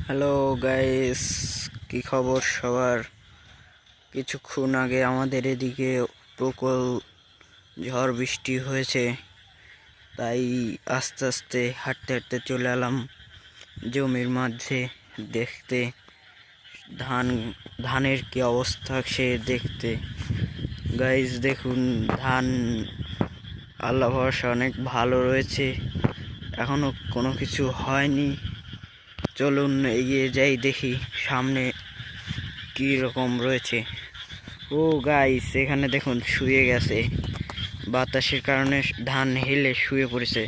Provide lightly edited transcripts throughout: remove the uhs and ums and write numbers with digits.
Hello guys, কি খবর সবার? কিছুক্ষণ আগে আমাদের এদিকে প্রবল ঝড় বৃষ্টি হয়েছে, তাই আস্তে আস্তে হাঁটতে হাঁটতে চলে এলাম জমির মাঝে দেখতে ধান ধানের কি অবস্থা সে দেখতে। গাইস দেখুন, ধান আল্লাহ ভরসা অনেক ভালো রয়েছে, এখনো কোনো কিছু হয়নি। চলুন এগিয়ে যাই, দেখি সামনে কি রকম রয়েছে। ও গাইস, এখানে দেখুন শুয়ে গেছে, বাতাসের কারণে ধান হেলে শুয়ে পড়েছে।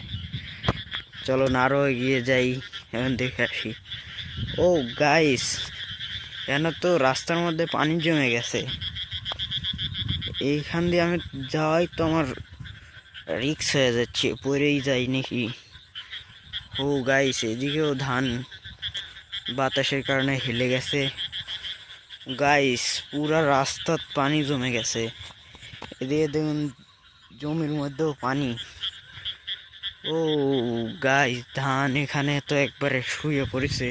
চলুন আরো এগিয়ে যাই, এখন দেখে আসি। ও গাইস, কেন তো রাস্তার মধ্যে পানি জমে গেছে, এইখান দিয়ে আমি যাওয়াই তো আমার রিক্স হয়ে যাচ্ছে, পড়েই যাই নাকি। ও গাইস, এদিকেও ধান বাতাসের কারণে হেলে গেছে। গাইস, পুরা রাস্তাত পানি জমে গেছে, এদিকে দেখুন জমির মধ্যেও পানি। ও গাইস, ধান এখানে তো একবারে শুয়ে পড়েছে।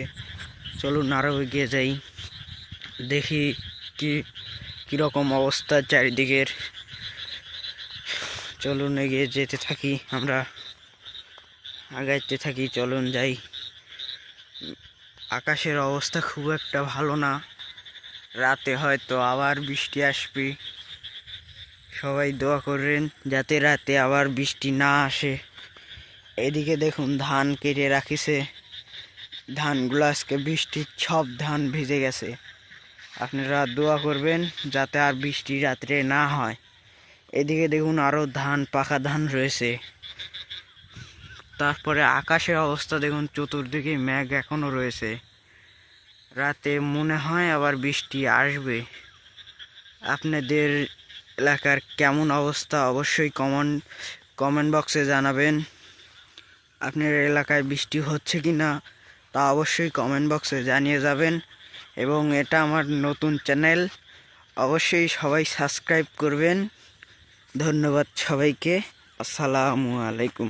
চলুন আরো এগিয়ে যাই, দেখি কি কিরকম অবস্থা চারিদিকের। চলুন এগিয়ে যেতে থাকি, আমরা আগাইতে থাকি, চলুন যাই। আকাশের অবস্থা খুব একটা ভালো না, রাতে হয়তো আবার বৃষ্টি আসবে। সবাই দোয়া করবেন যাতে রাতে আবার বৃষ্টি না আসে। এদিকে দেখুন ধান কেটে রাখিছে, ধানগুলো আজকে বৃষ্টির সব ধান ভিজে গেছে। আপনারা দোয়া করবেন যাতে আর বৃষ্টি রাত্রে না হয়। এদিকে দেখুন আরো ধান, পাকা ধান রয়েছে। তারপরে আকাশের অবস্থা দেখুন, চতুর্দিকে মেঘ এখনো রয়েছে, রাতে মনে হয় আবার বৃষ্টি আসবে। আপনাদের এলাকার কেমন অবস্থা অবশ্যই কমেন্ট বক্সে জানাবেন। আপনার এলাকায় বৃষ্টি হচ্ছে কি না তা অবশ্যই কমেন্ট বক্সে জানিয়ে যাবেন। এবং এটা আমার নতুন চ্যানেল, অবশ্যই সবাই সাবস্ক্রাইব করবেন। ধন্যবাদ সবাইকে। আসসালামু আলাইকুম।